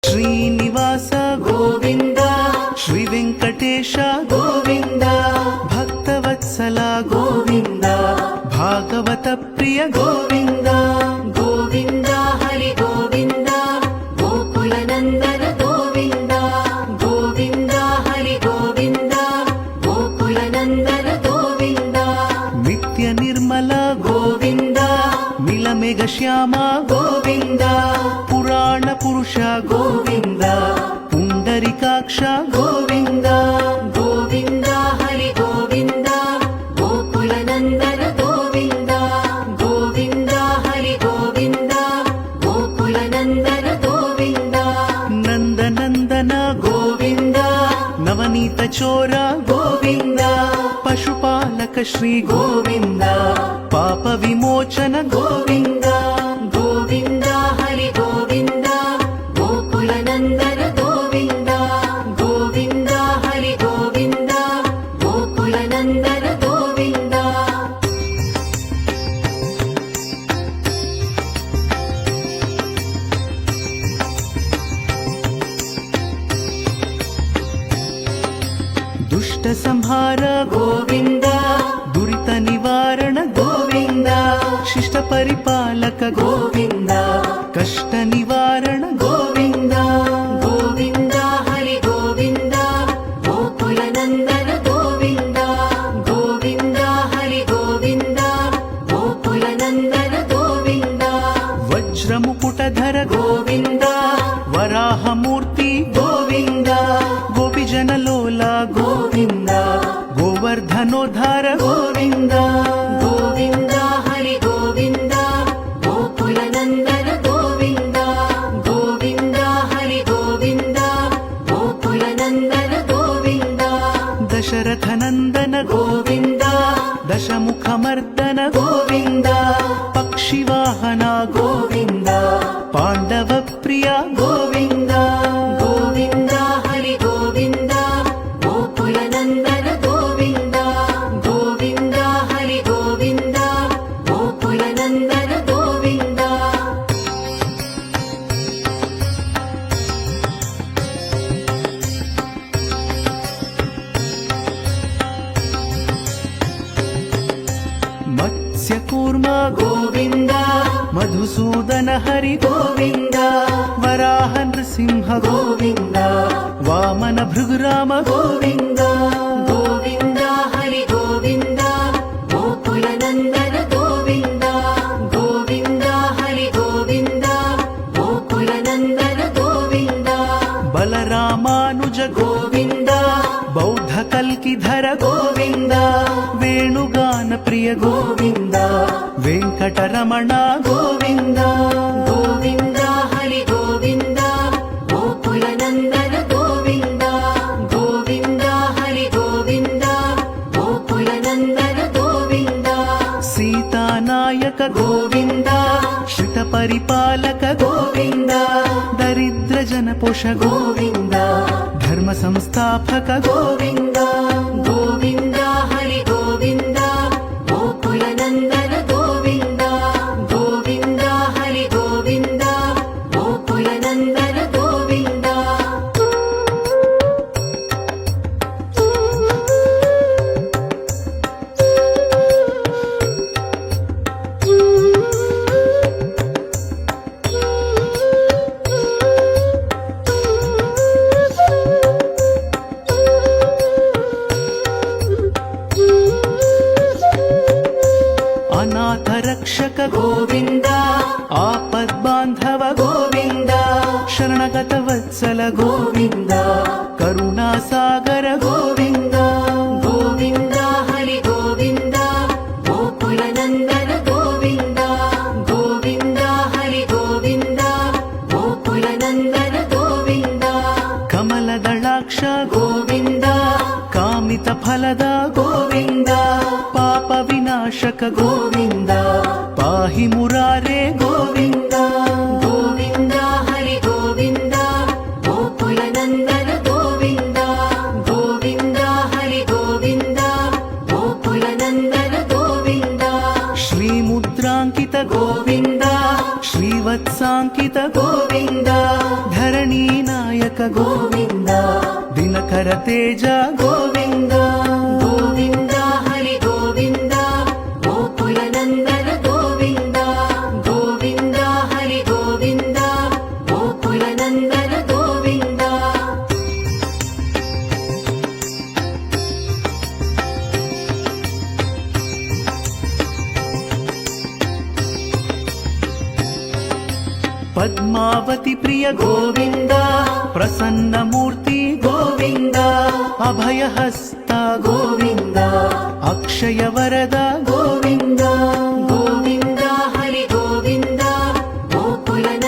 ಶ್ರೀನಿವಾಸ ಗೋವಿಂದ, ಶ್ರೀ ವೆಂಕಟೇಶ ಗೋವಿಂದ, ಭಕ್ತವತ್ಸಲ ಗೋವಿಂದ, ಭಾಗವತ ಪ್ರಿಯ ಗೋವಿಂದ. ಗೋವಿಂದ ಹರಿ ಗೋವಿಂದ, ಗೋಕುಲ ನಂದನ ಗೋವಿಂದ. ಗೋವಿಂದ ಹರಿ ಗೋವಿಂದ, ಗೋಕುಲ ನಂದನ ಗೋವಿಂದ. ನಿತ್ಯ ನಿರ್ಮಲ ಗೋವಿಂದ, ಮಿಲಮೆಘ ಶ್ಯಾಮ ಗೋವಿಂದ. ಪುರಾಣ ಪುರುಷ ಗೋವಿಂದ, ಪುಂಡರಿಕಾಕ್ಷ ಗೋವಿಂದ. ಗೋವಿಂದ ಹರಿ ಗೋವಿಂದ, ಗೋಕುಲ ನಂದನ ಗೋವಿಂದ. ಗೋವಿಂದ ಹರಿ ಗೋವಿಂದ, ಗೋಕುಲ ನಂದನ ಗೋವಿಂದ. ನಂದನಂದನ ಗೋವಿಂದ, ನವನೀತ ಚೋರ ಗೋವಿಂದ. ಪಶುಪಾಲಕ ಶ್ರೀ ಗೋವಿಂದ, ಪಾಪ ವಿಮೋಚನ ಗೋವಿಂದ. ಗೋವಿಂದ ಹರಿ ಗೋವಿಂದ, ಗೋಕುಲ ನಂದನ ಗೋವಿಂದ. ಗೋವಿಂದ ಹರಿ ಗೋವಿಂದ, ಗೋಕುಲ ನಂದನ ಗೋವಿಂದ. ದುಷ್ಟ ಸಂಹಾರ ಗೋವಿಂದ, ದುರಿತ ನಿವಾರಣ ಗೋವಿಂದ. ಶಿಷ್ಟ ಪರಿಪಾಲಕ ಗೋವಿಂದ, ಕಷ್ಟ ನಿವಾರಣ ಗೋವಿಂದ. ಗೋವಿಂದ ಹರಿ ಗೋವಿಂದ, ಗೋಕುಲ ನಂದನ ಗೋವಿಂದ. ಗೋವಿಂದ ಹರಿ ಗೋವಿಂದ, ಗೋಕುಲ ನಂದನ ಗೋವಿಂದ. ವಜ್ರ ಮುಕುಟಧರ ಗೋವಿಂದ, ವರಾಹ ಮೂರ್ತಿ ಗೋವಿಂದ. ಗೋಪಿಜನ ಲೋಲ ಗೋವಿಂದ, ಗೋವರ್ಧನೋದ್ಧಾರ ಗೋವಿಂದ. ಗೋವಿಂದ ಹರಿ ಗೋವಿಂದ, ಗೋಕುಲ ನಂದನ ಗೋವಿಂದ. ಗೋವಿಂದ ಹರಿ ಗೋವಿಂದ, ಗೋಕುಲ ನಂದನ ಗೋವಿಂದ. ದಶರಥ ನಂದನ ಗೋವಿಂದ, ದಶಮುಖ ಮರ್ದನ ಗೋವಿಂದ. ಪಕ್ಷಿವಾಹನ ಗೋವಿಂದ, ಪಾಂಡವ ಪ್ರಿಯ ಗೋವಿಂದ. ಗೋವಿಂದ ಹರಿ ಗೋವಿಂದ, ಗೋಕುಲ ನಂದನ ಗೋವಿಂದ. ಗೋವಿಂದ ಹರಿ ಗೋವಿಂದ, ಗೋಕುಲ ನಂದನ ಗೋವಿಂದ. ಮತ್ಸ್ಯ ಕೂರ್ಮ ಗೋವಿಂದ, ಮಧುಸೂದನ ಹರಿ ಗೋವಿಂದ. ವರಾಹ ನೃಸಿಂಹ ಗೋವಿಂದ, ವಾಮನ ಭೃಗುರಾಮ ಗೋವಿಂದ. ಗೋವಿಂದ ಹರಿ ಗೋವಿಂದ, ಗೋಕುಲ ನಂದನ ಗೋವಿಂದ. ಗೋವಿಂದ ಹರಿ ಗೋವಿಂದ, ಗೋಕುಲ ನಂದನ ಗೋವಿಂದ. ಬಲರಾಮಾನುಜ ಗೋವಿಂದ, ಬೌದ್ಧ ಕಲ್ಕಿಧರ ಗೋವಿಂದ. ವೇಣುಗಾನ ಪ್ರಿಯ ಗೋವಿಂದ, ವೆಂಕಟರಮಣ ಗೋವಿಂದ. ಗೋವಿಂದ ಹರಿ ಗೋವಿಂದ, ಗೋಕುಲ ನಂದನ ಗೋವಿಂದ. ಗೋವಿಂದ ಹರಿ ಗೋವಿಂದ, ಗೋಕುಲ ನಂದನ ಗೋವಿಂದ. ಸೀತಾನಾಯಕ ಗೋವಿಂದ, ಶ್ರಿತ ಪರಿಪಾಲಕ ಗೋವಿಂದ. ದರಿದ್ರ ಜನಪೋಷ ಗೋವಿಂದ, ಧರ್ಮ ಸಂಸ್ಥಾಪಕ ಗೋವಿಂದ. ಗೋವಿಂದ ಹರಿ ಗೋವಿಂದ, ಗೋಕುಲ ನಂದನ ಗೋವಿಂದ. ಗೋವಿಂದ ಹರಿ ಗೋವಿಂದ, ಗೋಕುಲ ನಂದನ ಗೋವಿಂದ. ಅನಾಥ ರಕ್ಷಕ ಗೋವಿಂದ, ಆಪದ್ ಬಾಂಧವ ಗೋವಿಂದ. ಶರಣಗತ ವತ್ಸಲ ಗೋವಿಂದ, ಕರುಣಾ ಸಾಗರ ಗೋವಿಂದ. ಗೋವಿಂದ ಹರಿ ಗೋವಿಂದ, ಗೋಕುಲ ನಂದನ ಗೋವಿಂದ. ಗೋವಿಂದ ಹರಿ ಗೋವಿಂದ, ಗೋಕುಲ ನಂದನ ಗೋವಿಂದ. ಕಮಲದಳಾಕ್ಷ ಗೋವಿಂದ, ಕಾಮಿತ ಫಲದ ಗೋವಿಂದ. ಪಾಪ ವಿನಾಶಕ ಗೋವಿಂದ, ಪಾಹಿ ಮುರಾರೇ ಗೋವಿಂದ. ಗೋವಿಂದ ಹರಿ ಗೋವಿಂದ, ಗೋಕುಲ ನಂದನ ಗೋವಿಂದ. ಗೋವಿಂದ ಹರಿ ಗೋವಿಂದ, ಗೋಕುಲ ನಂದನ ಗೋವಿಂದ. ಶ್ರೀ ಮುದ್ರಾಂಕಿತ ಗೋವಿಂದ, ಶ್ರೀವತ್ಸಾಂಕಿತ ಗೋವಿಂದ. ಧರಣಿ గోవింద దినకర తేజ గోవింద గోవింద హరి గోవింద గోకుల నందన గోవింద గోవింద హరి గోవింద గోకుల నందన గోవింద పద్మావతి ప్రియ గోవింద ప్రసన్నమూర్తి గోవింద అభయహస్త గోవింద అక్షయ వరద